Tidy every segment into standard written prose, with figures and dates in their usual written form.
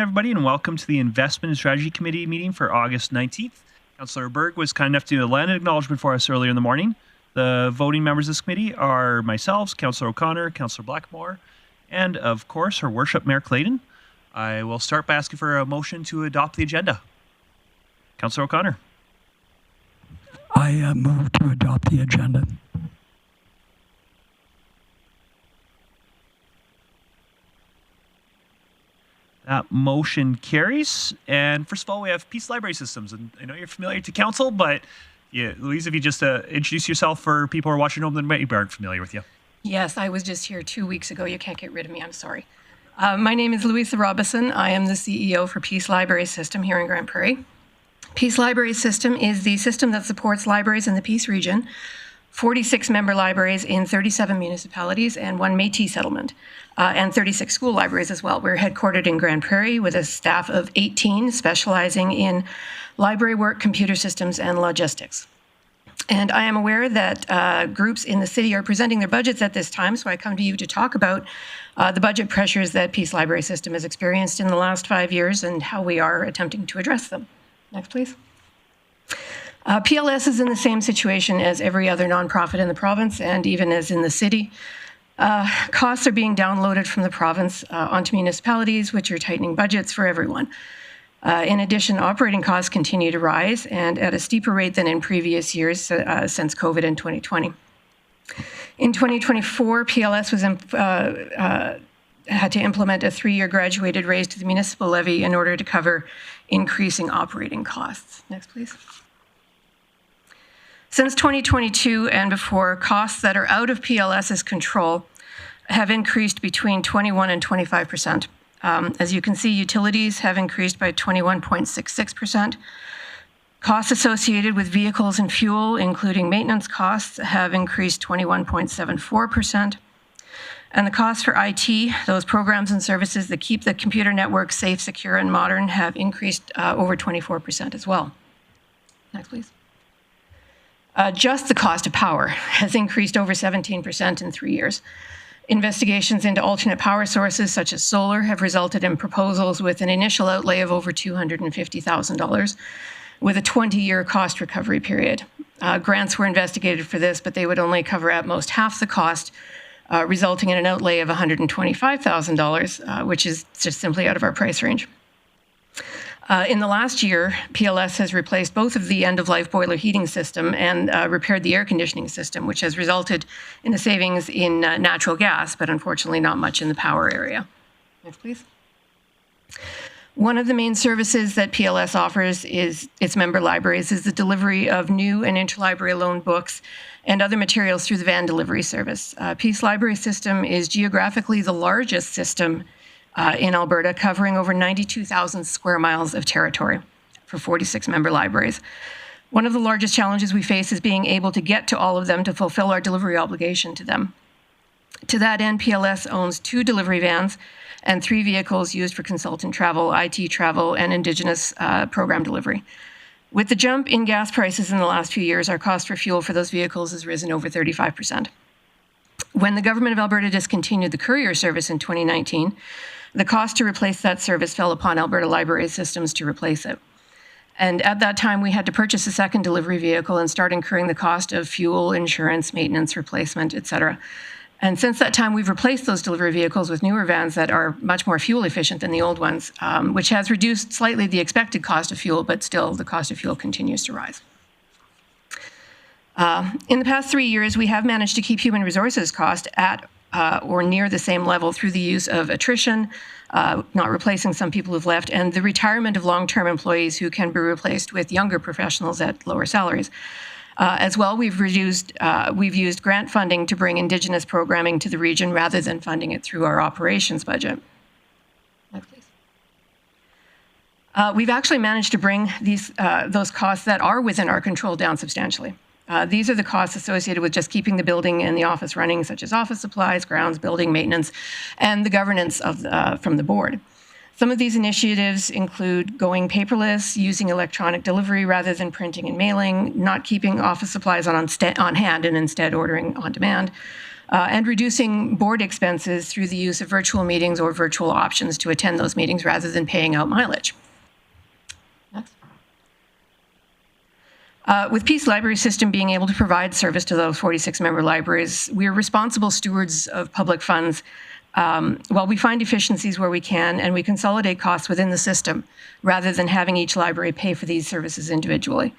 everybody, and welcome to the Investment and Strategy Committee meeting for August 19th. Councillor Berg was kind enough to land an acknowledgement for us earlier in the morning. The voting members of this committee are myself, Councillor O'Connor, Councillor Blackmore, and of course, Her Worship Mayor Clayton. I will start by asking for a motion to adopt the agenda. Councillor O'Connor. I move to adopt the agenda. That motion carries. And first of all, we have Peace Library Systems. And I know you're familiar to council, but yeah, Louise, if you just introduce yourself for people who are watching home that maybe aren't familiar with you. Yes, I was just here 2 weeks ago. You can't get rid of me. I'm sorry. My name is Louisa Robison. I am the CEO for Peace Library System here in Grande Prairie. Peace Library System is the system that supports libraries in the Peace region, 46 member libraries in 37 municipalities and 1 Métis settlement, and 36 school libraries as well. We're headquartered in Grande Prairie with a staff of 18 specializing in library work, computer systems, and logistics. And I am aware that groups in the city are presenting their budgets at this time, so I come to you to talk about the budget pressures that Peace Library System has experienced in the last 5 years and how we are attempting to address them. Next, please. PLS is in the same situation as every other nonprofit in the province and even as in the city. Costs are being downloaded from the province onto municipalities, which are tightening budgets for everyone. In addition, operating costs continue to rise and at a steeper rate than in previous years since COVID in 2020. In 2024, PLS was had to implement a 3-year graduated raise to the municipal levy in order to cover increasing operating costs. Next, please. Since 2022 and before, costs that are out of PLS's control have increased between 21 and 25%. As you can see, utilities have increased by 21.66%. Costs associated with vehicles and fuel, including maintenance costs, have increased 21.74%. And the costs for IT, those programs and services that keep the computer network safe, secure, and modern, have increased over 24% as well. Next, please. Just the cost of power has increased over 17% in 3 years. Investigations into alternate power sources, such as solar, have resulted in proposals with an initial outlay of over $250,000, with a 20-year cost recovery period. Grants were investigated for this, but they would only cover at most half the cost, resulting in an outlay of $125,000, which is just simply out of our price range. In the last year, PLS has replaced both of the end-of-life boiler heating system and repaired the air conditioning system, which has resulted in a savings in natural gas, but unfortunately not much in the power area. Next, please. One of the main services that PLS offers is its member libraries is the delivery of new and interlibrary loan books and other materials through the van delivery service. Peace Library System is geographically the largest system in Alberta, covering over 92,000 square miles of territory for 46 member libraries. One of the largest challenges we face is being able to get to all of them to fulfill our delivery obligation to them. To that end, PLS owns 2 delivery vans and 3 vehicles used for consultant travel, IT travel, and Indigenous program delivery. With the jump in gas prices in the last few years, our cost for fuel for those vehicles has risen over 35%. When the government of Alberta discontinued the courier service in 2019, the cost to replace that service fell upon Alberta Library Systems to replace it. And at that time, we had to purchase a second delivery vehicle and start incurring the cost of fuel, insurance, maintenance, replacement, etc. And since that time, we've replaced those delivery vehicles with newer vans that are much more fuel efficient than the old ones, which has reduced slightly the expected cost of fuel, but still the cost of fuel continues to rise. In the past 3 years, we have managed to keep human resources cost at or near the same level through the use of attrition, not replacing some people who've left, and the retirement of long-term employees who can be replaced with younger professionals at lower salaries. As well, we've used grant funding to bring Indigenous programming to the region rather than funding it through our operations budget. Next, please. We've actually managed to bring those costs that are within our control down substantially. These are the costs associated with just keeping the building and the office running, such as office supplies, grounds, building maintenance, and the governance of from the board. Some of these initiatives include going paperless, using electronic delivery rather than printing and mailing, not keeping office supplies on hand and instead ordering on demand, and reducing board expenses through the use of virtual meetings or virtual options to attend those meetings rather than paying out mileage. Next. With Peace Library System being able to provide service to those 46 member libraries, we are responsible stewards of public funds. While we find efficiencies where we can, and we consolidate costs within the system rather than having each library pay for these services individually.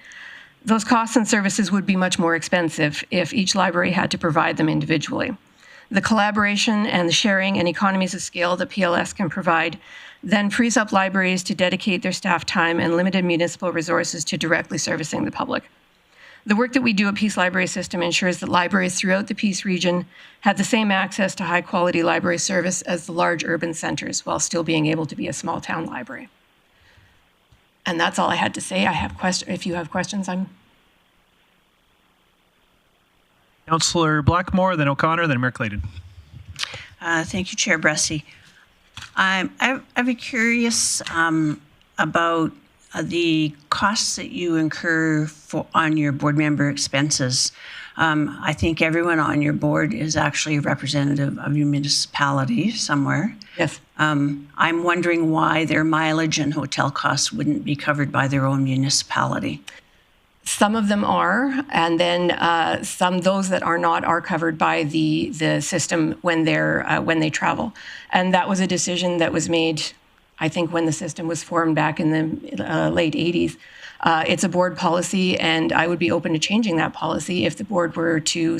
Those costs and services would be much more expensive if each library had to provide them individually. The collaboration and the sharing and economies of scale that PLS can provide then frees up libraries to dedicate their staff time and limited municipal resources to directly servicing the public. The work that we do at Peace Library System ensures that libraries throughout the Peace region have the same access to high-quality library service as the large urban centers while still being able to be a small-town library. And that's all I had to say. If you have questions, I'm... Councillor Blackmore, then O'Connor, then Mayor Clayton. Thank you, Chair Bressy. I'd be curious about the costs that you incur on your board member expenses. I think everyone on your board is actually a representative of your municipality somewhere. Yes. I'm wondering why their mileage and hotel costs wouldn't be covered by their own municipality. Some of them are, and then those that are not are covered by the system when they travel. And that was a decision that was made, I think, when the system was formed back in the late 80s. It's a board policy, and I would be open to changing that policy if the board were to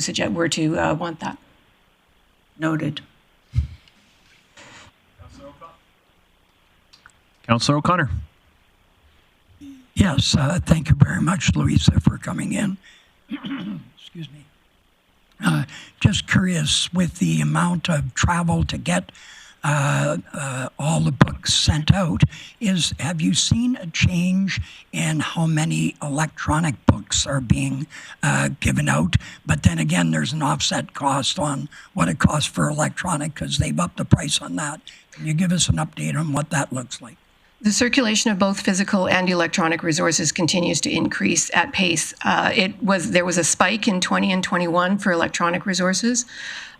want that. Noted. Councillor O'Connor. Yes, thank you very much, Louisa, for coming in. Excuse me. Just curious, with the amount of travel to get all the books sent out, have you seen a change in how many electronic books are being given out? But then again, there's an offset cost on what it costs for electronic because they've upped the price on that. Can you give us an update on what that looks like? The circulation of both physical and electronic resources continues to increase at pace. There was a spike in 20 and 21 for electronic resources,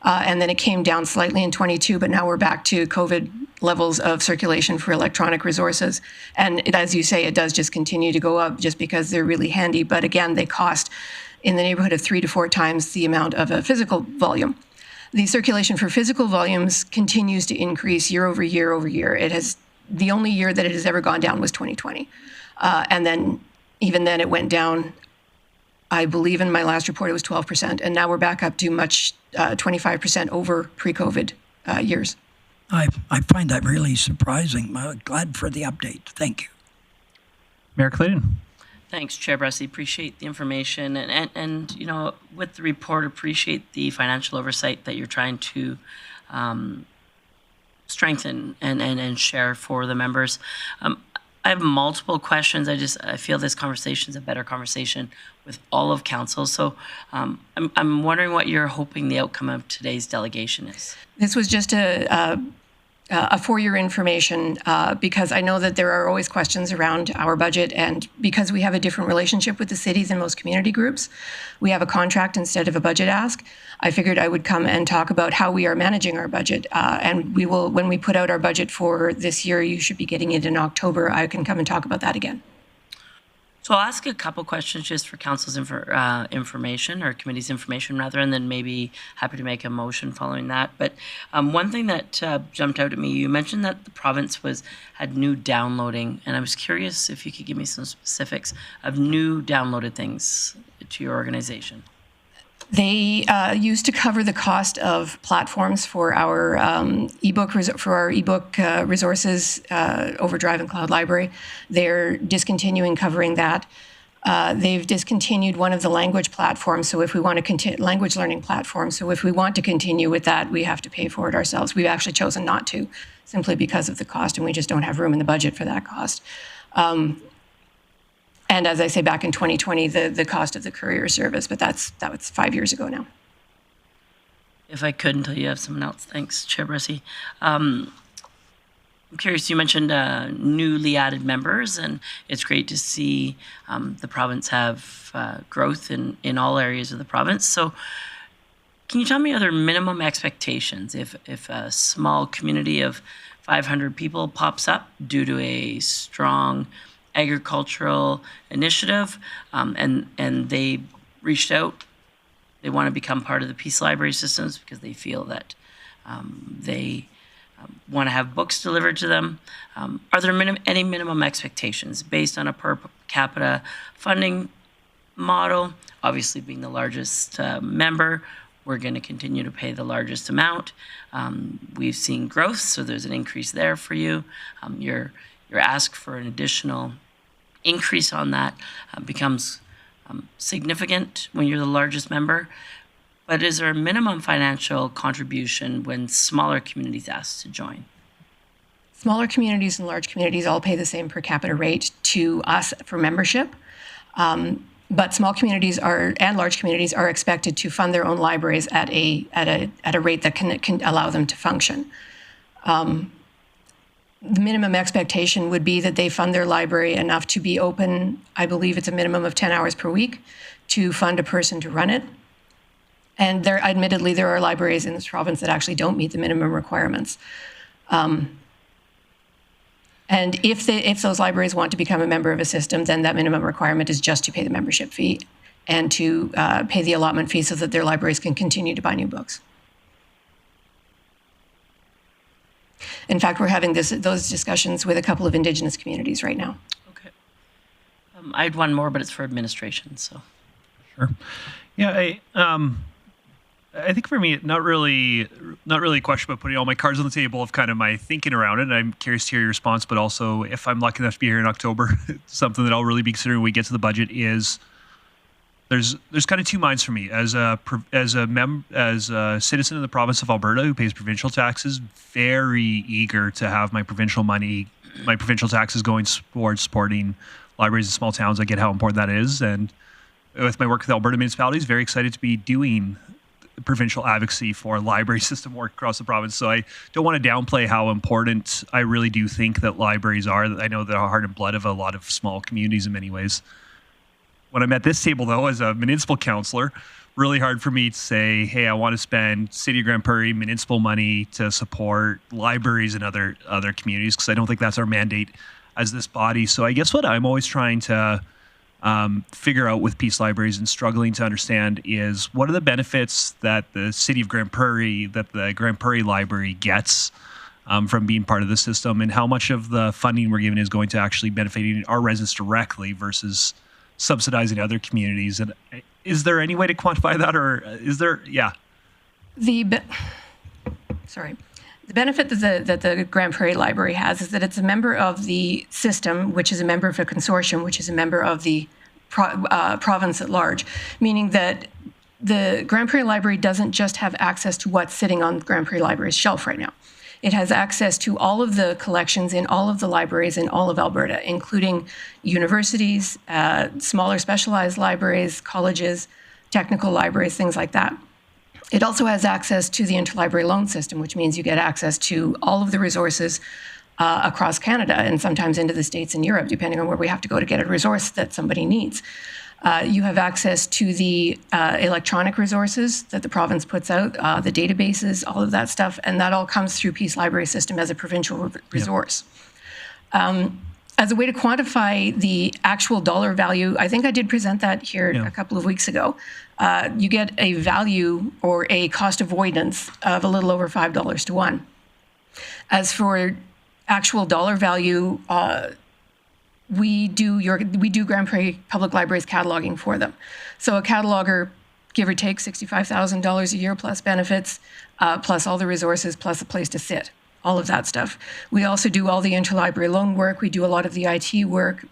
and then it came down slightly in 22, but now we're back to COVID levels of circulation for electronic resources. And as you say, it does just continue to go up just because they're really handy. But again, they cost in the neighborhood of 3 to 4 times the amount of a physical volume. The circulation for physical volumes continues to increase year over year over year. The only year that it has ever gone down was 2020. And then even then it went down, I believe in my last report, it was 12%. And now we're back up to 25% over pre-COVID years. I find that really surprising. Glad for the update. Thank you. Mayor Clayton. Thanks, Chair Bressy. Appreciate the information. And you know, with the report, appreciate the financial oversight that you're trying to strengthen and share for the members. I have multiple questions. I feel this conversation is a better conversation with all of council. So I'm wondering what you're hoping the outcome of today's delegation is. This was just for your information, because I know that there are always questions around our budget, and because we have a different relationship with the cities and most community groups, we have a contract instead of a budget ask. I figured I would come and talk about how we are managing our budget, and we will, when we put out our budget for this year, you should be getting it in October. I can come and talk about that again. So I'll ask a couple questions just for council's information, or committee's information rather, and then maybe happy to make a motion following that. But one thing that jumped out at me, you mentioned that the province had new downloading, and I was curious if you could give me some specifics of new downloaded things to your organization. They used to cover the cost of platforms for our ebook resources, Overdrive and Cloud Library. They're discontinuing covering that. They've discontinued one of the language platforms. So if we want to language learning platforms. So if we want to continue with that, we have to pay for it ourselves. We've actually chosen not to, simply because of the cost, and we just don't have room in the budget for that cost. And as I say, back in 2020, the cost of the courier service, but that was 5 years ago now. If I could, until you have someone else. Thanks, Chair Bressy. I'm curious, you mentioned newly added members, and it's great to see the province have growth in all areas of the province. So can you tell me, are there minimum expectations if a small community of 500 people pops up due to a strong agricultural initiative, and they reached out, they want to become part of the Peace Library systems because they feel that they want to have books delivered to them? Are there any minimum expectations based on a per capita funding model? Obviously, being the largest member, we're going to continue to pay the largest amount. We've seen growth, so there's an increase there for you. Your ask for an additional increase on that becomes significant when you're the largest member. But is there a minimum financial contribution when smaller communities ask to join? Smaller communities and large communities all pay the same per capita rate to us for membership. But small communities and large communities are expected to fund their own libraries at a rate that can allow them to function. The minimum expectation would be that they fund their library enough to be open. I believe it's a minimum of 10 hours per week to fund a person to run it. And admittedly, there are libraries in this province that actually don't meet the minimum requirements. And if those libraries want to become a member of a system, then that minimum requirement is just to pay the membership fee and to pay the allotment fee so that their libraries can continue to buy new books. In fact, we're having those discussions with a couple of Indigenous communities right now. Okay. I had one more, but it's for administration. So. Sure. Yeah. I think for me, not really a question about putting all my cards on the table of kind of my thinking around it. And I'm curious to hear your response, but also if I'm lucky enough to be here in October, something that I'll really be considering when we get to the budget is there's kind of two minds for me as a citizen of the province of Alberta who pays provincial taxes, very eager to have my provincial taxes going towards supporting libraries in small towns. I get how important that is, and with my work with Alberta municipalities, very excited to be doing provincial advocacy for library system work across the province. So I don't want to downplay how important I really do think that libraries are. I know they're the heart and blood of a lot of small communities in many ways. When I'm at this table, though, as a municipal councillor, really hard for me to say, hey, I want to spend City of Grande Prairie municipal money to support libraries and other communities, because I don't think that's our mandate as this body. So I guess what I'm always trying to figure out with Peace Libraries and struggling to understand is what are the benefits that the City of Grande Prairie, that the Grande Prairie Library gets from being part of the system, and how much of the funding we're given is going to actually benefiting our residents directly versus subsidizing other communities. And is there any way to quantify that, or is there? Yeah. The benefit that the Grande Prairie Library has is that it's a member of the system, which is a member of a consortium, which is a member of the province at large, meaning that the Grande Prairie Library doesn't just have access to what's sitting on Grande Prairie Library's shelf right now. It has access to all of the collections in all of the libraries in all of Alberta, including universities, smaller specialized libraries, colleges, technical libraries, things like that. It also has access to the interlibrary loan system, which means you get access to all of the resources across Canada and sometimes into the States and Europe, depending on where we have to go to get a resource that somebody needs. You have access to the electronic resources that the province puts out, the databases, all of that stuff, and that all comes through Peace Library System as a provincial resource. As a way to quantify the actual dollar value, I think I did present that here a couple of weeks ago. You get a value or a cost avoidance of a little over $5 to 1. As for actual dollar value, we do Grande Prairie Public Library's cataloging for them. So a cataloger, give or take $65,000 a year plus benefits, plus all the resources, plus a place to sit, all of that stuff. We also do all the interlibrary loan work. We do a lot of the IT work.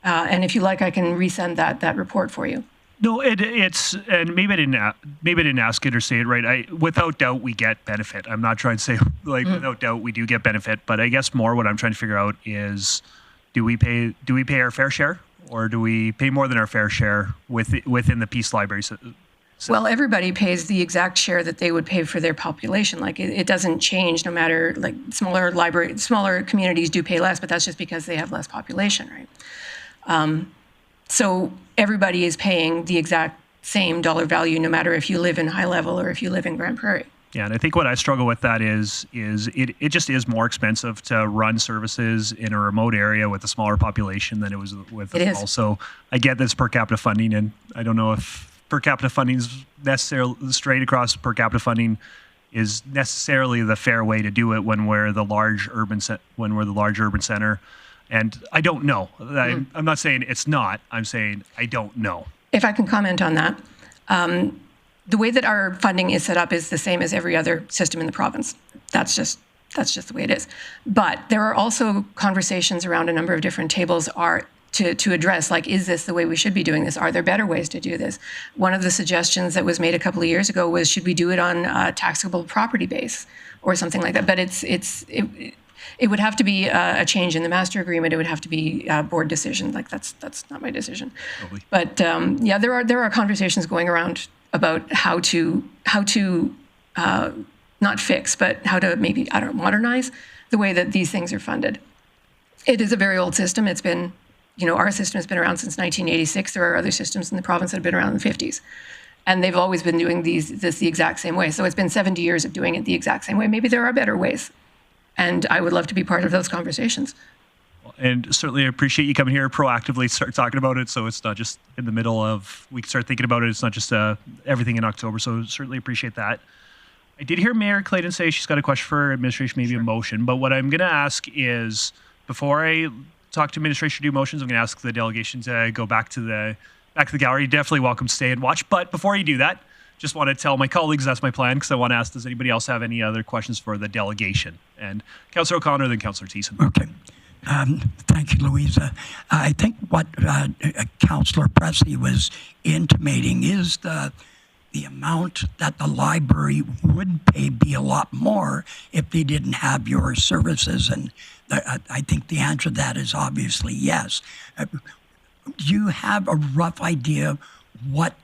And if you like, I can resend that report for you. No, it's and maybe I didn't ask it or say it right. Without doubt, we get benefit. I'm not trying to say without doubt we do get benefit, but I guess more what I'm trying to figure out is do we pay our fair share, or do we pay more than our fair share within the Peace Library Well, everybody pays the exact share that they would pay for their population. Like it doesn't change no matter, like smaller communities do pay less, but that's just because they have less population, right? So everybody is paying the exact same dollar value, no matter if you live in High Level or if you live in Grande Prairie. Yeah, and I think what I struggle with that is it just is more expensive to run services in a remote area with a smaller population than it was with It is. Also, I get this per capita funding, and I don't know if per capita funding is necessarily straight across per capita funding is necessarily the fair way to do it when we're the large urban center. And I don't know. I'm not saying it's not. I'm saying I don't know. If I can comment on that, the way that our funding is set up is the same as every other system in the province. That's just the way it is. But there are also conversations around a number of different tables to address, like, is this the way we should be doing this? Are there better ways to do this? One of the suggestions that was made a couple of years ago was, should we do it on a taxable property base or something like that? But it would have to be a change in the master agreement. It would have to be a board decision. Like that's not my decision. Totally. But yeah, there are conversations going around about how to not fix, but how to maybe, I don't know, modernize the way that these things are funded. It is a very old system. It's been, our system has been around since 1986. There are other systems in the province that have been around in the 50s. And they've always been doing this the exact same way. So it's been 70 years of doing it the exact same way. Maybe there are better ways. And I would love to be part of those conversations. And certainly appreciate you coming here proactively, start talking about it, so it's not just in the middle of, we can start thinking about it. It's not just everything in October, so certainly appreciate that. I did hear Mayor Clayton say she's got a question for administration, maybe a motion, but what I'm going to ask is, before I talk to administration do motions, I'm going to ask the delegation to go back to the gallery. You're definitely welcome to stay and watch, but before you do that, just want to tell my colleagues that's my plan, because I want to ask, does anybody else have any other questions for the delegation? And Councillor O'Connor, then Councillor Thiessen. Okay. Thank you, Louisa. I think what Councillor Pressey was intimating is the amount that the library would pay be a lot more if they didn't have your services. And I think the answer to that is obviously yes. Do you have a rough idea what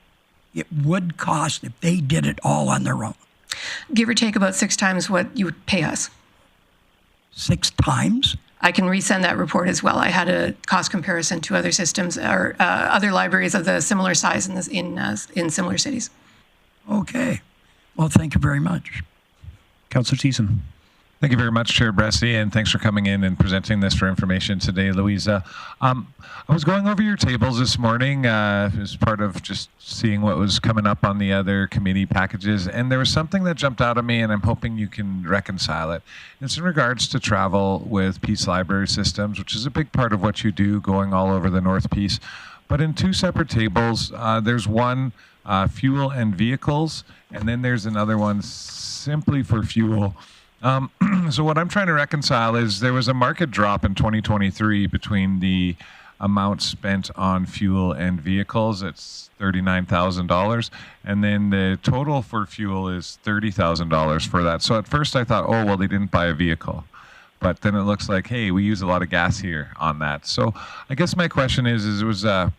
it would cost if they did it all on their own? Give or take about 6 times what you would pay us. 6 times? I can resend that report as well. I had a cost comparison to other systems or other libraries of the similar size in similar cities. Okay. Well, thank you very much. Councillor Thiessen. Thank you very much, Chair Bressie, and thanks for coming in and presenting this for information today, Louisa. I was going over your tables this morning as part of just seeing what was coming up on the other committee packages, and there was something that jumped out at me, and I'm hoping you can reconcile it. It's in regards to travel with Peace Library Systems, which is a big part of what you do, going all over the North Peace. But in 2 separate tables, there's one fuel and vehicles, and then there's another one simply for fuel. So what I'm trying to reconcile is there was a market drop in 2023 between the amount spent on fuel and vehicles. It's $39,000. And then the total for fuel is $30,000 for that. So at first I thought, oh, well, they didn't buy a vehicle. But then it looks like, hey, we use a lot of gas here on that. So I guess my question is there's a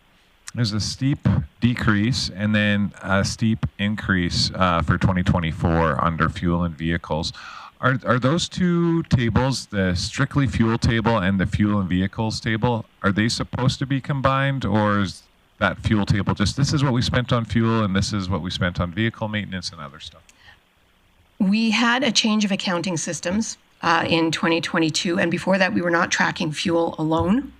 steep decrease and then a steep increase for 2024 under fuel and vehicles. Are those 2 tables, the strictly fuel table and the fuel and vehicles table, are they supposed to be combined, or is that fuel table just, this is what we spent on fuel and this is what we spent on vehicle maintenance and other stuff? We had a change of accounting systems in 2022, and before that we were not tracking fuel alone.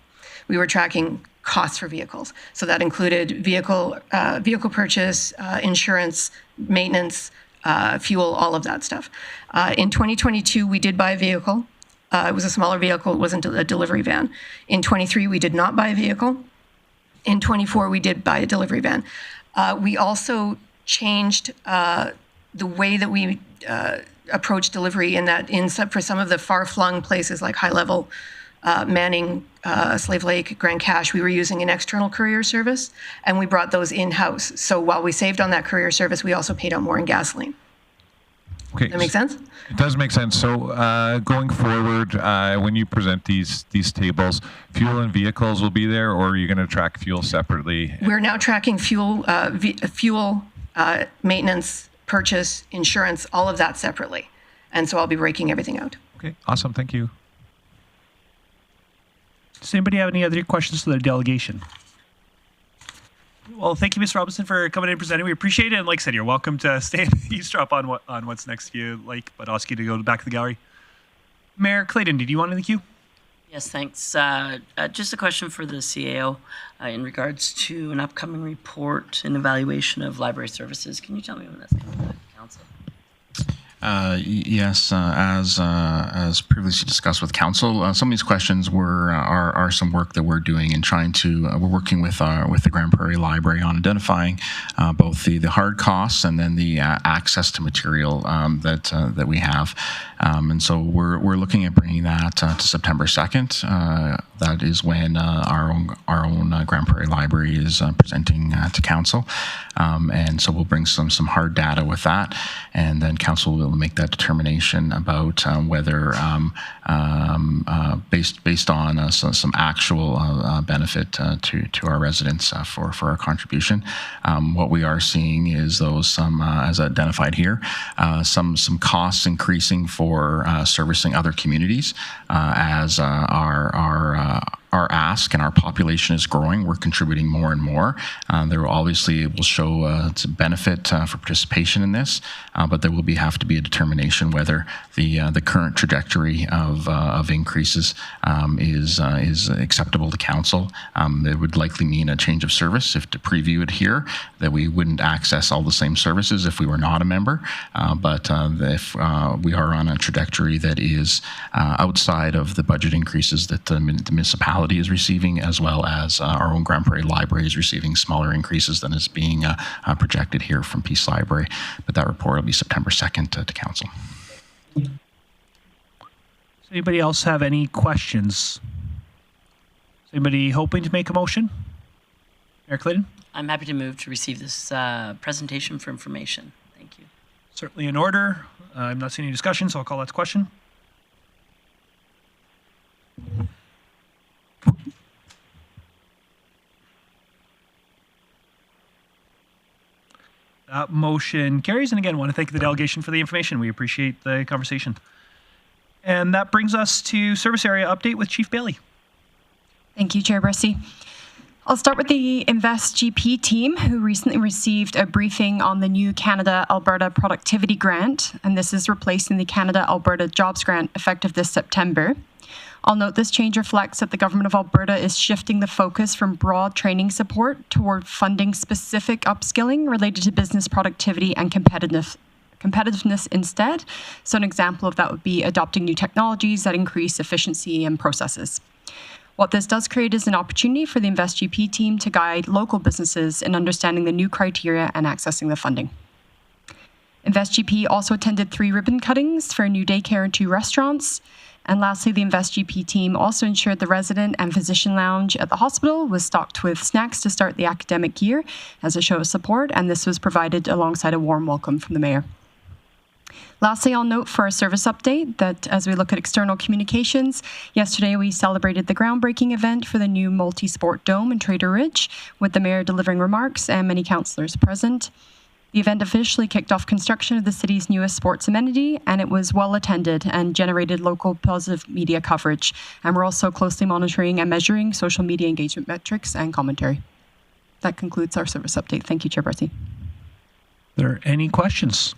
We were tracking costs for vehicles. So that included vehicle purchase, insurance, maintenance, fuel, all of that stuff. In 2022, we did buy a vehicle. It was a smaller vehicle. It wasn't a delivery van. In 23, we did not buy a vehicle. In 24, we did buy a delivery van. We also changed the way that we approach delivery for some of the far-flung places like High Level, Manning, Slave Lake, Grand Cache, we were using an external courier service, and we brought those in-house. So while we saved on that courier service, we also paid out more in gasoline. Okay. Does that make sense? It does make sense. So going forward, when you present these tables, fuel and vehicles will be there, or are you going to track fuel separately? We're now tracking fuel maintenance, purchase, insurance, all of that separately. And so I'll be breaking everything out. Okay, awesome. Thank you. Does anybody have any other questions for the delegation? Well, thank you, Ms. Robinson, for coming in and presenting. We appreciate it. And like I said, you're welcome to stay and eavesdrop on what's next to you, but ask you to go back to the gallery. Mayor Clayton, did you want in the queue? Yes, thanks. Just a question for the CAO in regards to an upcoming report and evaluation of library services. Can you tell me when that's coming back to council? Yes, as previously discussed with council, some of these questions are some work that we're doing and trying to. We're working with the Grande Prairie Library on identifying both the hard costs and then the access to material that we have, and so we're looking at bringing that to September 2nd. That is when our own Grande Prairie Library is presenting to council, and so we'll bring some hard data with that, and then council will make that determination about whether, based on some actual benefit to our residents for our contribution. What we are seeing is those as identified here, some costs increasing for servicing other communities as our ask and our population is growing. We're contributing more and more. There obviously will show it's a benefit for participation in this, but there will have to be a determination whether the current trajectory of increases is acceptable to council. It would likely mean a change of service if to preview it here, that we wouldn't access all the same services if we were not a member. But if we are on a trajectory that is outside of the budget increases that the municipality is receiving, as well as our own Grande Prairie Library is receiving smaller increases than is being projected here from Peace Library. But that report will be September 2nd to council. Does anybody else have any questions? Is anybody hoping to make a motion? Mayor Clayton? I'm happy to move to receive this presentation for information. Thank you. Certainly in order. I'm not seeing any discussion, so I'll call that to question. That motion carries, and again, want to thank the delegation for the information. We appreciate the conversation. And that brings us to service area update with Chief Bailey. Thank you, Chair Bressy. I'll start with the Invest GP team, who recently received a briefing on the new Canada-Alberta Productivity Grant, and this is replacing the Canada-Alberta Jobs Grant effective this September. I'll note this change reflects that the Government of Alberta is shifting the focus from broad training support toward funding specific upskilling related to business productivity and competitiveness instead. So an example of that would be adopting new technologies that increase efficiency and processes. What this does create is an opportunity for the Invest GP team to guide local businesses in understanding the new criteria and accessing the funding. Invest GP also attended 3 ribbon cuttings for a new daycare and 2 restaurants. And lastly, the Invest GP team also ensured the resident and physician lounge at the hospital was stocked with snacks to start the academic year as a show of support, and this was provided alongside a warm welcome from the mayor. Lastly, I'll note for our service update that as we look at external communications, yesterday we celebrated the groundbreaking event for the new multi-sport dome in Trader Ridge, with the mayor delivering remarks and many councillors present. The event officially kicked off construction of the city's newest sports amenity, and it was well attended and generated local positive media coverage. And we're also closely monitoring and measuring social media engagement metrics and commentary. That concludes our service update. Thank you, Chair Bressy. Are there any questions?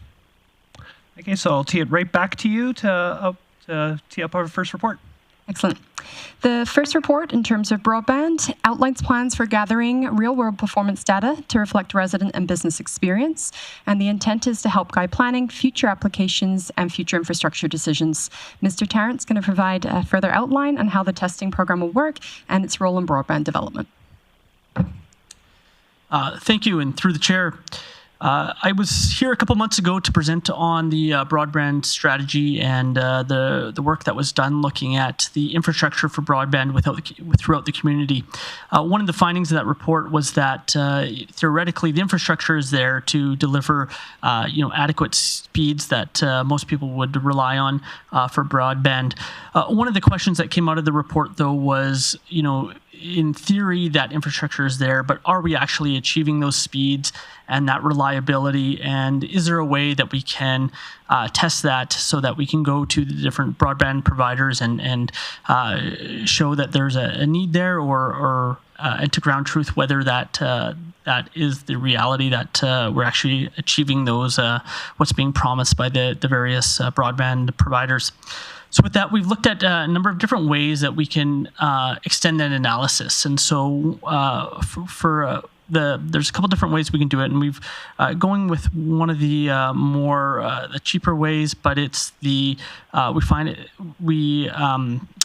Okay, so I'll tee it right back to you to tee up our first report. Excellent. The first report, in terms of broadband, outlines plans for gathering real-world performance data to reflect resident and business experience, and the intent is to help guide planning, future applications, and future infrastructure decisions. Mr. Tarrant's going to provide a further outline on how the testing program will work and its role in broadband development. Thank you, and through the chair, I was here a couple months ago to present on the broadband strategy and the work that was done looking at the infrastructure for broadband throughout the community. One of the findings of that report was that theoretically the infrastructure is there to deliver adequate speeds that most people would rely on for broadband. One of the questions that came out of the report, though, was in theory, that infrastructure is there, but are we actually achieving those speeds and that reliability? And is there a way that we can test that so that we can go to the different broadband providers and show that there's a need there, or and to ground truth whether that that is the reality, that we're actually achieving those what's being promised by the various broadband providers. So with that, we've looked at a number of different ways that we can extend that analysis. And so there's a couple different ways we can do it, and we've going with one of the the cheaper ways, but it's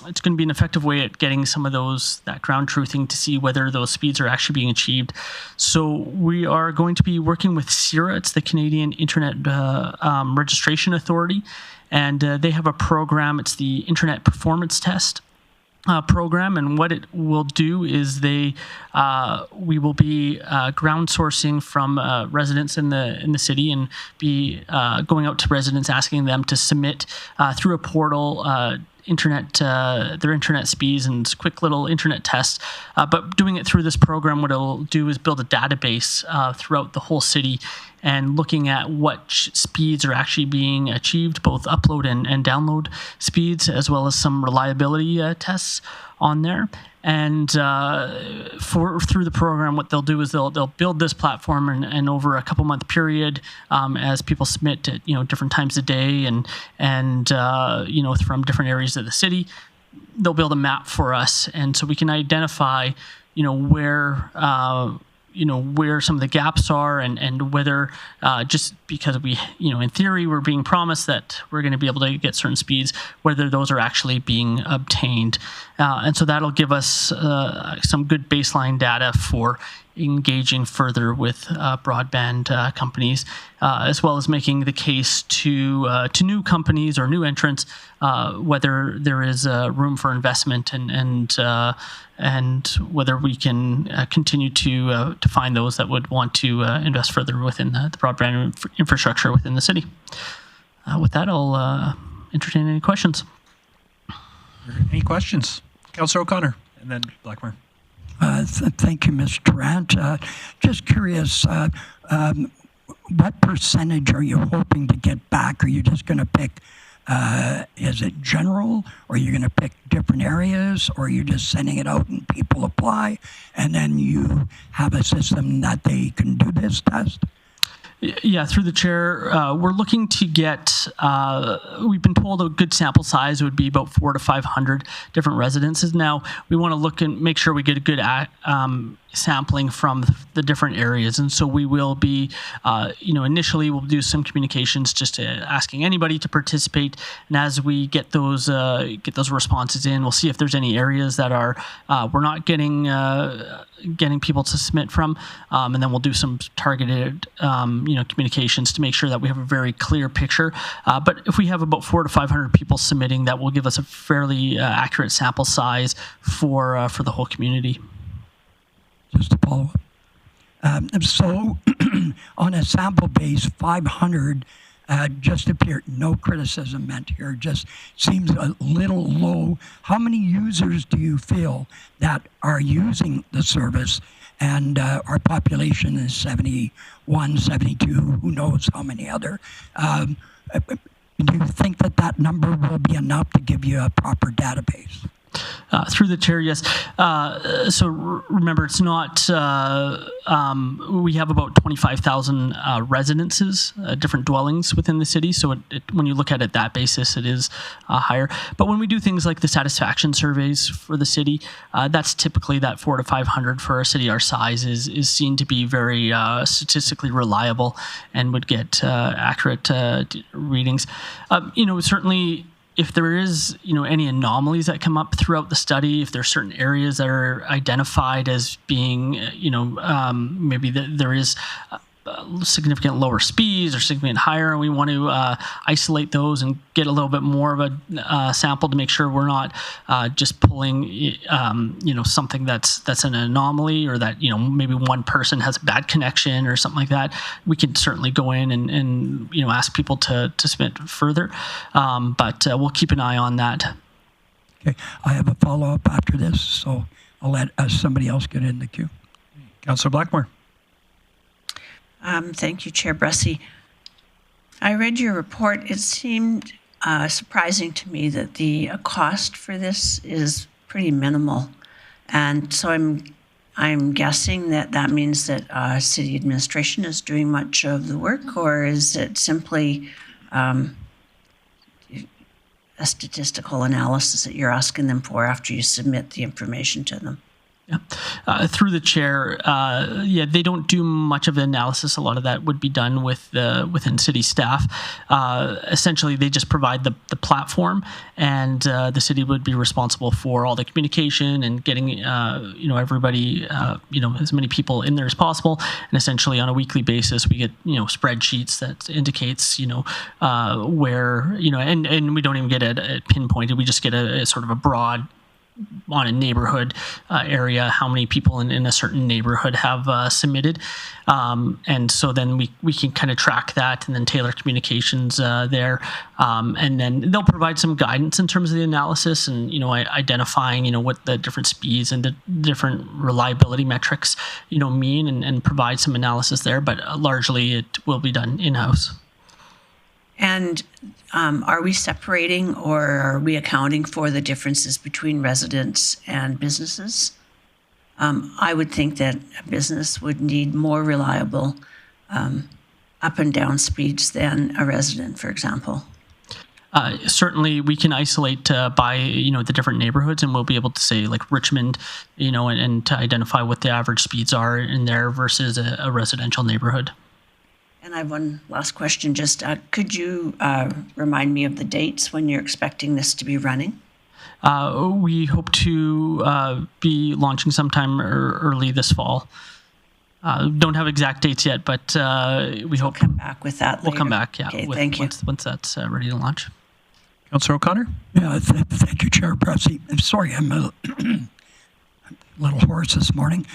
it's going to be an effective way at getting some of that ground truthing to see whether those speeds are actually being achieved. So we are going to be working with CIRA. It's the Canadian Internet Registration Authority, and they have a program. It's the Internet Performance Test program, and what it will do is we will be ground sourcing from residents in the city, and be going out to residents asking them to submit through a portal their internet speeds and quick little internet tests. But doing it through this program, what it'll do is build a database throughout the whole city, and looking at what speeds are actually being achieved, both upload and download speeds, as well as some reliability tests on there. And through the program, what they'll do is they'll build this platform, and over a couple month period, as people submit at different times of day and from different areas of the city, they'll build a map for us, and so we can identify where some of the gaps are, and whether just because in theory, we're being promised that we're going to be able to get certain speeds, whether those are actually being obtained. And so that'll give us some good baseline data for engaging further with broadband companies, as well as making the case to new companies or new entrants whether there is room for investment, and whether we can continue to find those that would want to invest further within the broadband infrastructure within the city. With that, I'll entertain any questions. Any questions? Councillor O'Connor, and then Blackmore. Thank you, Ms. Durant. Just curious, what percentage are you hoping to get back? Are you just going to pick, is it general, or are you going to pick different areas, or are you just sending it out and people apply, and then you have a system that they can do this test? Yeah, through the chair, we're looking to get, we've been told a good sample size would be about 400 to 500 different residences. Now, we want to look and make sure we get a good sampling from the different areas. And so we will be, initially we'll do some communications just asking anybody to participate. And as we get those responses in, we'll see if there's any areas that are, we're not getting people to submit from. And then we'll do some targeted, communications to make sure that we have a very clear picture. But if we have about 400 to 500 people submitting, that will give us a fairly accurate sample size for the whole community. Just to follow up. So on a sample base, 500 just appeared, no criticism meant here, just seems a little low. How many users do you feel that are using the service? And our population is 71, 72, who knows how many other. Do you think that number will be enough to give you a proper database? Through the chair, yes. So remember, it's not, we have about 25,000 residences, different dwellings within the city. So when you look at it that basis, it is higher. But when we do things like the satisfaction surveys for the city, that's typically that 400 to 500 for a city our size is seen to be very statistically reliable and would get accurate readings. Certainly, if there is, any anomalies that come up throughout the study, if there are certain areas that are identified as being, maybe there is significant lower speeds or significant higher, and we want to isolate those and get a little bit more of a sample to make sure we're not just pulling, something that's an anomaly, or that, maybe one person has a bad connection or something like that. We can certainly go in and ask people to submit further, but we'll keep an eye on that. Okay, I have a follow-up after this, so I'll let somebody else get in the queue. Councillor Blackmore. Thank you, Chair Bressy. I read your report. It seemed surprising to me that the cost for this is pretty minimal. And so I'm guessing that means that city administration is doing much of the work, or is it simply a statistical analysis that you're asking them for after you submit the information to them? Yeah. Through the chair, they don't do much of the analysis. A lot of that would be done within city staff. Essentially, they just provide the platform, and the city would be responsible for all the communication and getting everybody, as many people in there as possible. And essentially, on a weekly basis, we get spreadsheets that indicates where and we don't even get it pinpointed. We just get a sort of a broad, on a neighborhood area, how many people in a certain neighborhood have submitted. And so then we can kind of track that and then tailor communications there. And then they'll provide some guidance in terms of the analysis and, identifying, what the different speeds and the different reliability metrics, mean and provide some analysis there. But largely it will be done in-house. And are we separating or are we accounting for the differences between residents and businesses? I would think that a business would need more reliable up and down speeds than a resident, for example. Certainly, we can isolate by the different neighborhoods, and we'll be able to say like Richmond, and to identify what the average speeds are in there versus a residential neighborhood. And I have one last question. Just could you remind me of the dates when you're expecting this to be running? We hope to be launching sometime early this fall. Don't have exact dates yet, but we hope. Come back with that later. We'll come back, yeah. Okay, thank you. Once that's ready to launch. Councillor O'Connor? Yeah, thank you, Chair Bressy. I'm sorry, I'm a little hoarse this morning.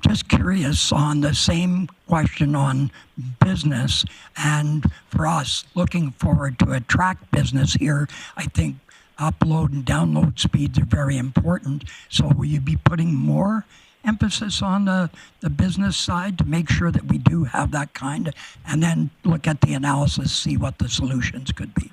Just curious on the same question on business, and for us looking forward to attract business here, I think upload and download speeds are very important. So will you be putting more emphasis on the business side to make sure that we do have that kind, and then look at the analysis, see what the solutions could be?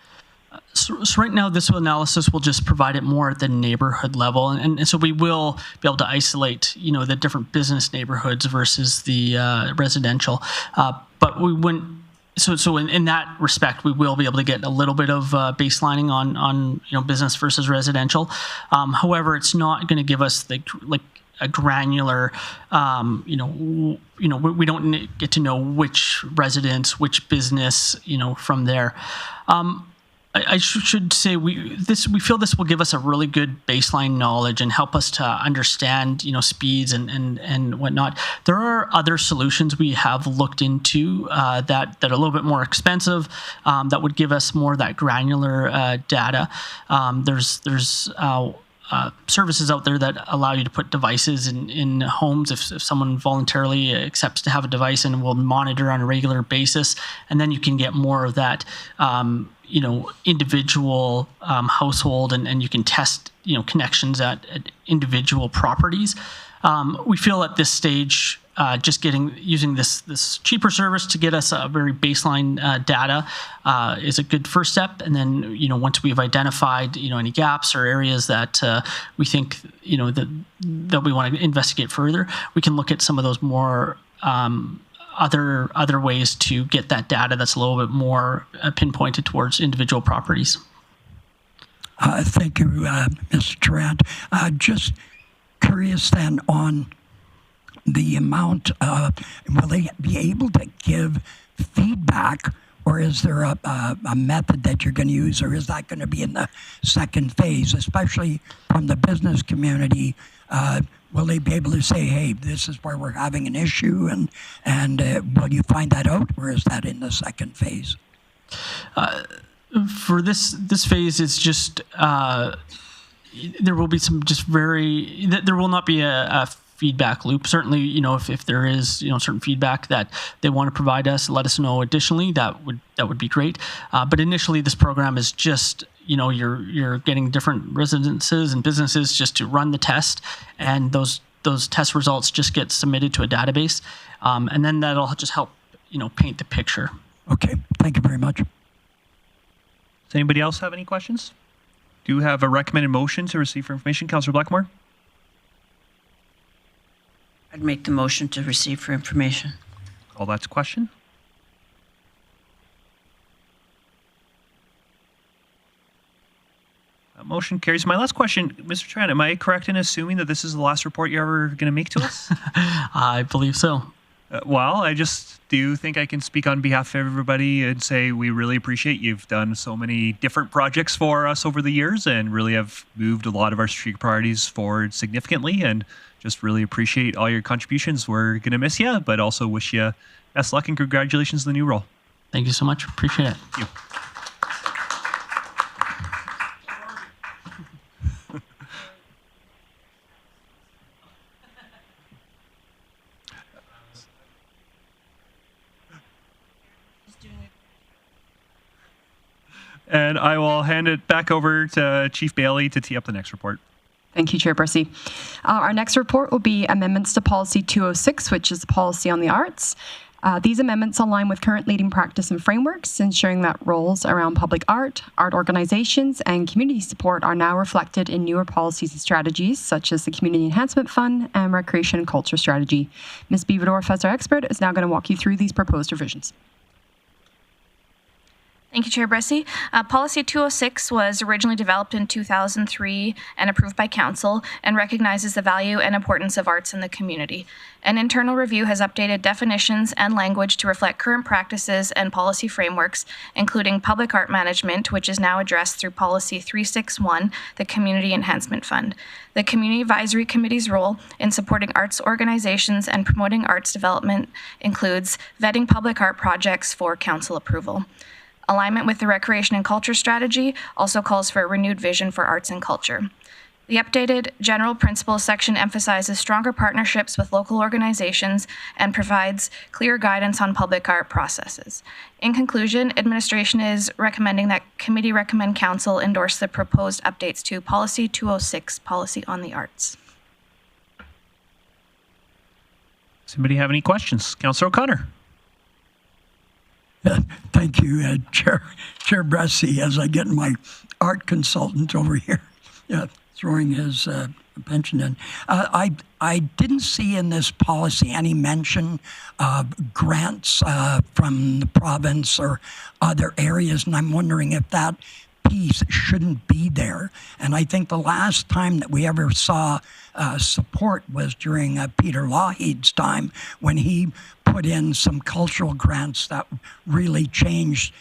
So right now, this analysis will just provide it more at the neighborhood level, and so we will be able to isolate, the different business neighborhoods versus the residential. But we wouldn't. So in that respect, we will be able to get a little bit of baselining on business versus residential. However, it's not going to give us a granular, we don't get to know which residents, which business, from there. I should say we feel this will give us a really good baseline knowledge and help us to understand speeds and whatnot. There are other solutions we have looked into that are a little bit more expensive that would give us more of that granular data. There's services out there that allow you to put devices in homes if someone voluntarily accepts to have a device and will monitor on a regular basis, and then you can get more of that individual household, and you can test connections at individual properties. We feel at this stage just using this cheaper service to get us a very baseline data is a good first step. And then once we've identified any gaps or areas that we think that we want to investigate further, we can look at some of those more other ways to get that data that's a little bit more pinpointed towards individual properties. Thank you, Mr. Tarrant. Just curious then on the amount, will they be able to give feedback, or is there a method that you're going to use, or is that going to be in the second phase, especially from the business community? Will they be able to say, hey, this is where we're having an issue, and will you find that out, or is that in the second phase? For this phase, it's just there will be some there will not be a feedback loop. Certainly, if there is certain feedback that they want to provide us, let us know additionally. That would be great. But initially, this program is just you're getting different residences and businesses just to run the test, and those test results just get submitted to a database, and then that'll just help paint the picture. Okay, thank you very much. Does anybody else have any questions? Do you have a recommended motion to receive for information, Councillor Blackmore? I'd make the motion to receive for information. Call that to question. That motion carries. My last question, Mr. Tran, am I correct in assuming that this is the last report you're ever going to make to us? I believe so. Well, I just do think I can speak on behalf of everybody and say we really appreciate you've done so many different projects for us over the years and really have moved a lot of our strategic priorities forward significantly, and just really appreciate all your contributions. We're going to miss you, but also wish you best luck and congratulations on the new role. Thank you so much. Appreciate it. Thank you. And I will hand it back over to Chief Bailey to tee up the next report. Thank you, Chair Bressy. Our next report will be amendments to Policy 206, which is the policy on the arts. These amendments align with current leading practice and frameworks, ensuring that roles around public art organizations, and community support are now reflected in newer policies and strategies, such as the Community Enhancement Fund and Recreation and Culture Strategy. Ms. Beaverdorf, as our expert, is now going to walk you through these proposed revisions. Thank you, Chair Bressy. Policy 206 was originally developed in 2003 and approved by Council and recognizes the value and importance of arts in the community. An internal review has updated definitions and language to reflect current practices and policy frameworks, including public art management, which is now addressed through Policy 361, the Community Enhancement Fund. The Community Advisory Committee's role in supporting arts organizations and promoting arts development includes vetting public art projects for Council approval. Alignment with the Recreation and Culture Strategy also calls for a renewed vision for arts and culture. The updated General Principles section emphasizes stronger partnerships with local organizations and provides clear guidance on public art processes. In conclusion, administration is recommending that committee recommend Council endorse the proposed updates to Policy 206, Policy on the Arts. Does anybody have any questions? Councillor O'Connor. Thank you, Chair Bressy, as I get my art consultant over here throwing his pension in. I didn't see in this policy any mention of grants from the province or other areas, and I'm wondering if that piece shouldn't be there. And I think the last time that we ever saw support was during Peter Lougheed's time, when he put in some cultural grants that really changed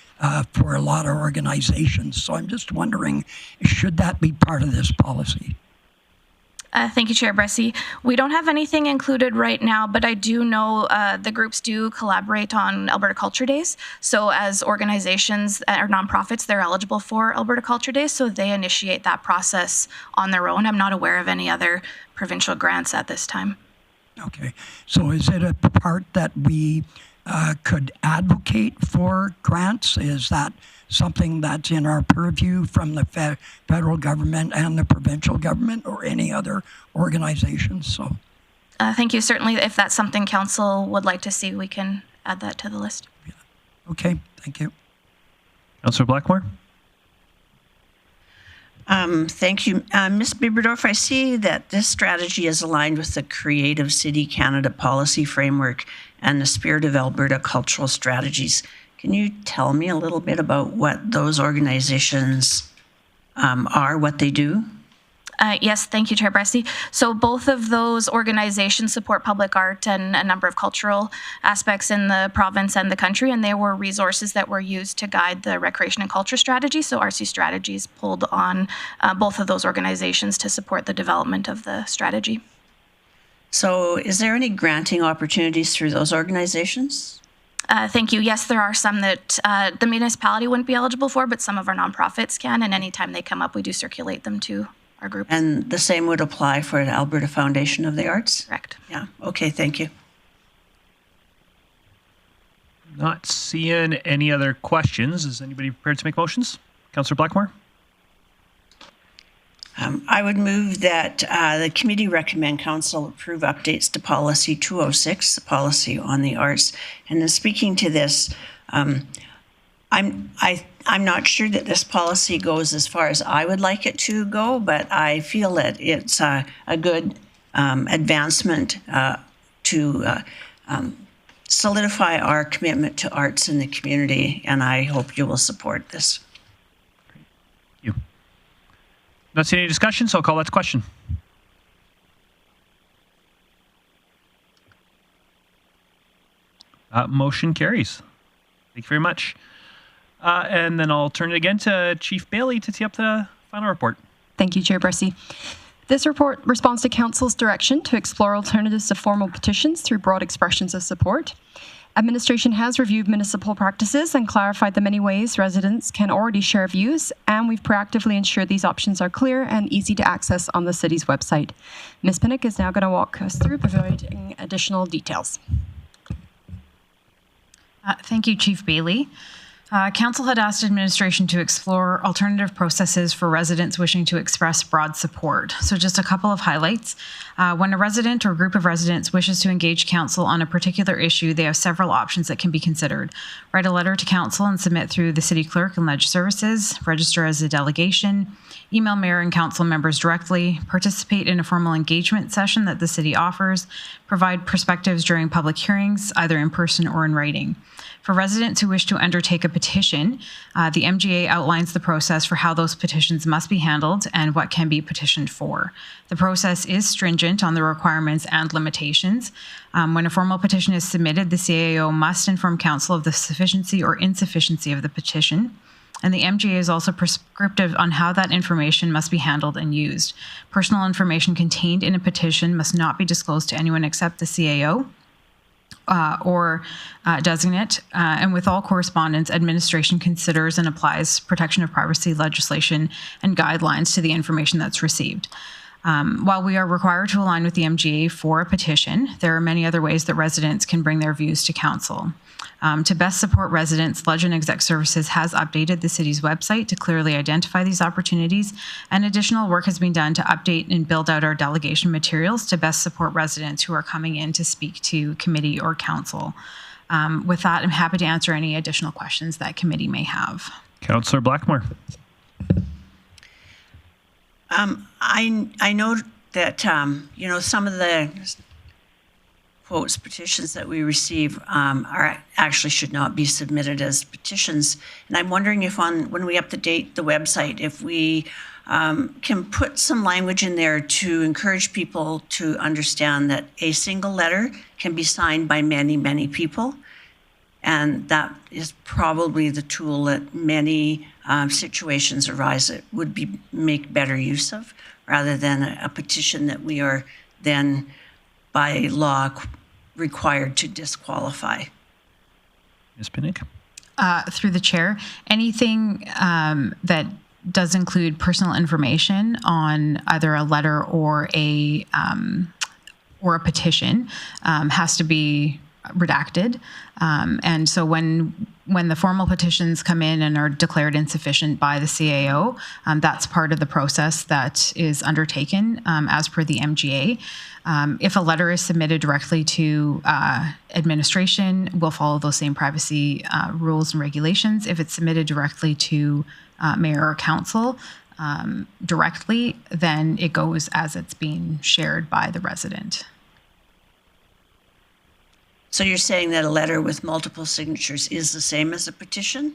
for a lot of organizations. So I'm just wondering, should that be part of this policy? Thank you, Chair Bressy. We don't have anything included right now, but I do know the groups do collaborate on Alberta Culture Days. So as organizations or nonprofits, they're eligible for Alberta Culture Days, so they initiate that process on their own. I'm not aware of any other provincial grants at this time. Okay, so is it a part that we could advocate for grants? Is that something that's in our purview from the federal government and the provincial government or any other organizations? So, thank you. Certainly, if that's something Council would like to see, we can add that to the list. Yeah. Okay, thank you. Councillor Blackmore. Thank you. Ms. Beaverdorf, I see that this strategy is aligned with the Creative City Canada policy framework and the Spirit of Alberta cultural strategies. Can you tell me a little bit about what those organizations are, what they do? Yes, thank you, Chair Bressy. So both of those organizations support public art and a number of cultural aspects in the province and the country, and they were resources that were used to guide the Recreation and Culture Strategy. So RC Strategies pulled on both of those organizations to support the development of the strategy. So is there any granting opportunities through those organizations? Thank you. Yes, there are some that the municipality wouldn't be eligible for, but some of our nonprofits can, and anytime they come up, we do circulate them to our group. And the same would apply for the Alberta Foundation of the Arts? Correct. Yeah, okay, thank you. Not seeing any other questions. Is anybody prepared to make motions? Councillor Blackmore? I would move that the committee recommend council approve updates to policy 206, the policy on the arts. And then speaking to this, I'm not sure that this policy goes as far as I would like it to go, but I feel that it's a good advancement to solidify our commitment to arts in the community, and I hope you will support this. Thank you. Not seeing any discussion, so I'll call that to question. Motion carries. Thank you very much. And then I'll turn it again to Chief Bailey to tee up the final report. Thank you, Chair Bressy. This report responds to Council's direction to explore alternatives to formal petitions through broad expressions of support. Administration has reviewed municipal practices and clarified the many ways residents can already share views, and we've proactively ensured these options are clear and easy to access on the city's website. Ms. Pinnock is now going to walk us through providing additional details. Thank you, Chief Bailey. Council had asked administration to explore alternative processes for residents wishing to express broad support. So just a couple of highlights. When a resident or group of residents wishes to engage council on a particular issue, they have several options that can be considered. Write a letter to council and submit through the city clerk and ledge services, register as a delegation, email mayor and council members directly, participate in a formal engagement session that the city offers, provide perspectives during public hearings, either in person or in writing. For residents who wish to undertake a petition, the MGA outlines the process for how those petitions must be handled and what can be petitioned for. The process is stringent on the requirements and limitations. When a formal petition is submitted, the CAO must inform council of the sufficiency or insufficiency of the petition. And the MGA is also prescriptive on how that information must be handled and used. Personal information contained in a petition must not be disclosed to anyone except the CAO. Or designate, and with all correspondence, administration considers and applies protection of privacy legislation and guidelines to the information that's received. While we are required to align with the MGA for a petition, there are many other ways that residents can bring their views to council. To best support residents, Ledge and Exec Services has updated the city's website to clearly identify these opportunities, and additional work has been done to update and build out our delegation materials to best support residents who are coming in to speak to committee or council. With that, I'm happy to answer any additional questions that committee may have. Councillor Blackmore. I know that, some of the quotes, petitions that we receive actually should not be submitted as petitions. And I'm wondering if when we update the website, if we can put some language in there to encourage people to understand that a single letter can be signed by many, many people. And that is probably the tool that many situations arise that would make better use of, rather than a petition that we are then by law required to disqualify. Ms. Pinnock? Through the chair, anything that does include personal information on either a letter or a petition has to be redacted. And so when the formal petitions come in and are declared insufficient by the CAO, that's part of the process that is undertaken as per the MGA. If a letter is submitted directly to administration, we'll follow those same privacy rules and regulations. If it's submitted directly to mayor or council directly, then it goes as it's being shared by the resident. So you're saying that a letter with multiple signatures is the same as a petition?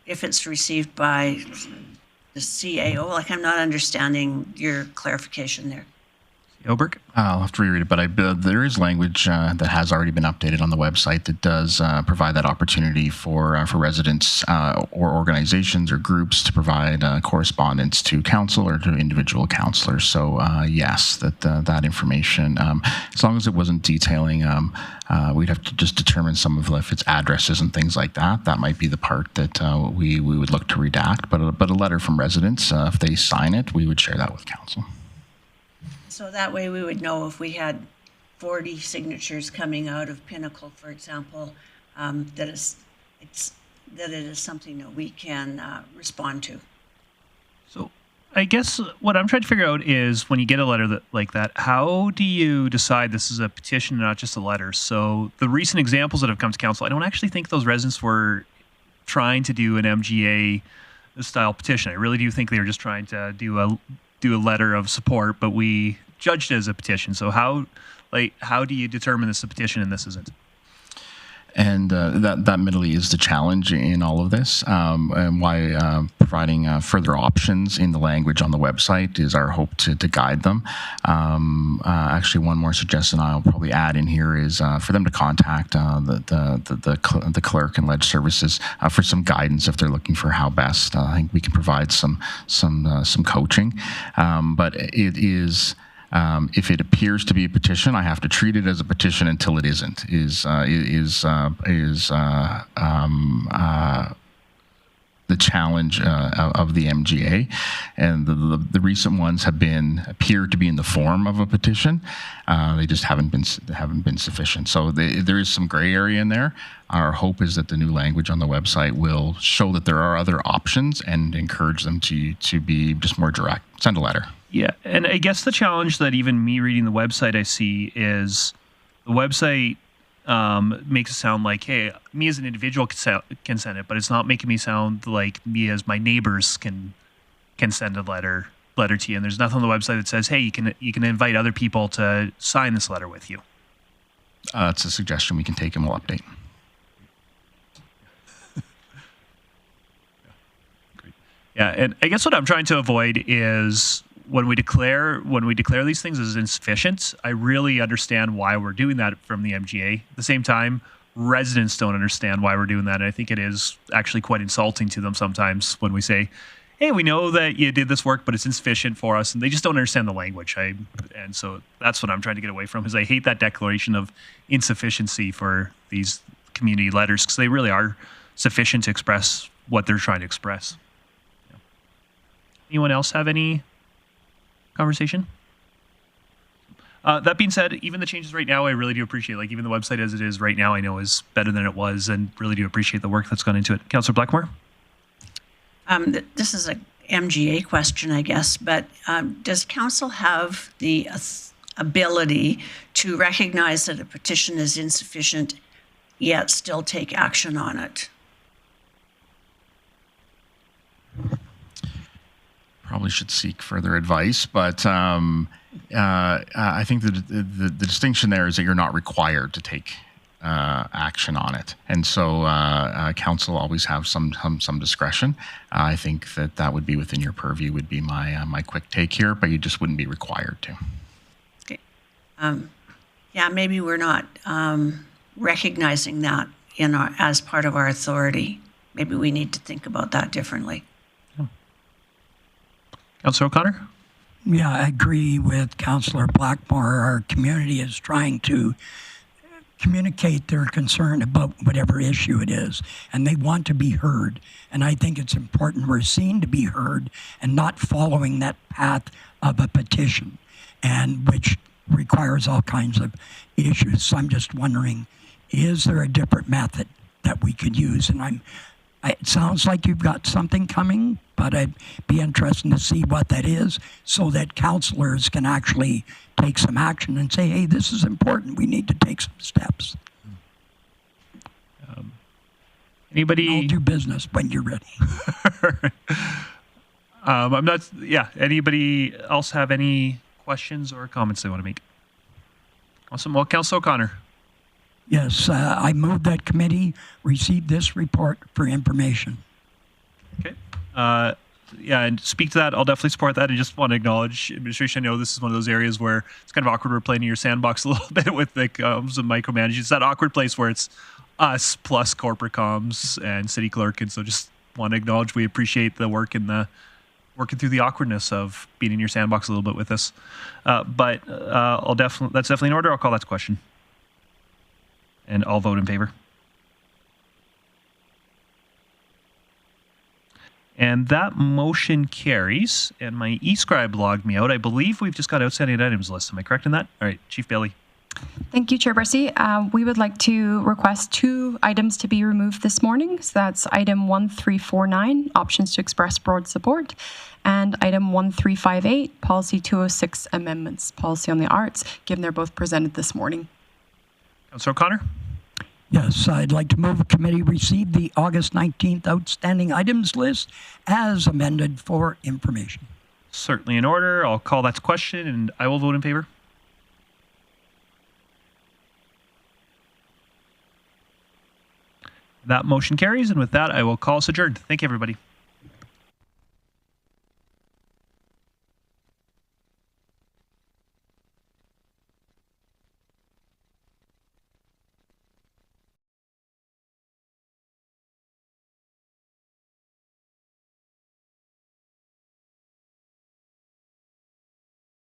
If it's received by the CAO? Like, I'm not understanding your clarification there. Oberg? I'll have to reread it, but there is language that has already been updated on the website that does provide that opportunity for residents or organizations or groups to provide correspondence to council or to individual councilors. So yes, that information, as long as it wasn't detailing, we'd have to just determine some of if it's addresses and things like that. That might be the part that we would look to redact. But a letter from residents, if they sign it, we would share that with council. So that way we would know if we had 40 signatures coming out of Pinnacle, for example, that it is something that we can respond to. So I guess what I'm trying to figure out is when you get a letter like that, how do you decide this is a petition and not just a letter? So the recent examples that have come to council, I don't actually think those residents were trying to do an MGA style petition. I really do think they were just trying to do a letter of support, but we judged it as a petition. So how do you determine this is a petition and this isn't? And that merely is the challenge in all of this, and why providing further options in the language on the website is our hope to guide them. Actually, one more suggestion I'll probably add in here is for them to contact the clerk and ledge services for some guidance if they're looking for how best. I think we can provide some coaching, but it is. If it appears to be a petition, I have to treat it as a petition until it isn't. The challenge of the MGA, and the recent ones appear to be in the form of a petition. They just haven't been sufficient. So there is some gray area in there. Our hope is that the new language on the website will show that there are other options and encourage them to be just more direct. Send a letter. Yeah, and I guess the challenge that even me reading the website I see is the website makes it sound like, hey, me as an individual can send it, but it's not making me sound like me as my neighbors can send a letter to you. And there's nothing on the website that says, hey, you can invite other people to sign this letter with you. It's a suggestion we can take and we'll update. Yeah, and I guess what I'm trying to avoid is when we declare these things as insufficient, I really understand why we're doing that from the MGA. At the same time, residents don't understand why we're doing that. And I think it is actually quite insulting to them sometimes when we say, hey, we know that you did this work, but it's insufficient for us. And they just don't understand the language. And so that's what I'm trying to get away from, is I hate that declaration of insufficiency for these community letters, because they really are sufficient to express what they're trying to express. Yeah. Anyone else have any conversation? That being said, even the changes right now, I really do appreciate. Like, even the website as it is right now, I know is better than it was, and really do appreciate the work that's gone into it. Councillor Blackmore? This is a MGA question, I guess, but does council have the ability to recognize that a petition is insufficient, yet still take action on it? Probably should seek further advice, but I think the distinction there is that you're not required to take action on it, and so council always have some discretion. I think that would be within your purview. Would be my quick take here, but you just wouldn't be required to. Okay, yeah, maybe we're not recognizing that as part of our authority. Maybe we need to think about that differently. Councillor O'Connor? Yeah, I agree with Councillor Blackmore. Our community is trying to communicate their concern about whatever issue it is, and they want to be heard. And I think it's important we're seen to be heard and not following that path of a petition, and which requires all kinds of issues. So I'm just wondering, is there a different method that we could use? And it sounds like you've got something coming, but I'd be interested to see what that is so that councillors can actually take some action and say, hey, this is important. We need to take some steps. Anybody? I'll do business when you're ready. Anybody else have any questions or comments they want to make? Awesome. Well, Councillor O'Connor. Yes, I move that committee receive this report for information. Okay. And speak to that. I'll definitely support that. I just want to acknowledge administration. I know this is one of those areas where it's kind of awkward. We're playing in your sandbox a little bit with the some micromanaging. It's that awkward place where it's us plus corporate comms and city clerk. And so just want to acknowledge we appreciate the work and the working through the awkwardness of being in your sandbox a little bit with us. But that's definitely in order. I'll call that to question. And I'll vote in favor. And that motion carries. And my eScribe logged me out. I believe we've just got outstanding items list. Am I correct in that? All right, Chief Bailey. Thank you, Chair Bressy. We would like to request 2 items to be removed this morning. So that's item 1349, options to express broad support, and item 1358, policy 206 amendments, policy on the arts, given they're both presented this morning. Councillor O'Connor. Yes, I'd like to move the committee receive the August 19th outstanding items list as amended for information. Certainly in order. I'll call that to question, and I will vote in favor. That motion carries, and with that, I will call us adjourned. Thank you, everybody.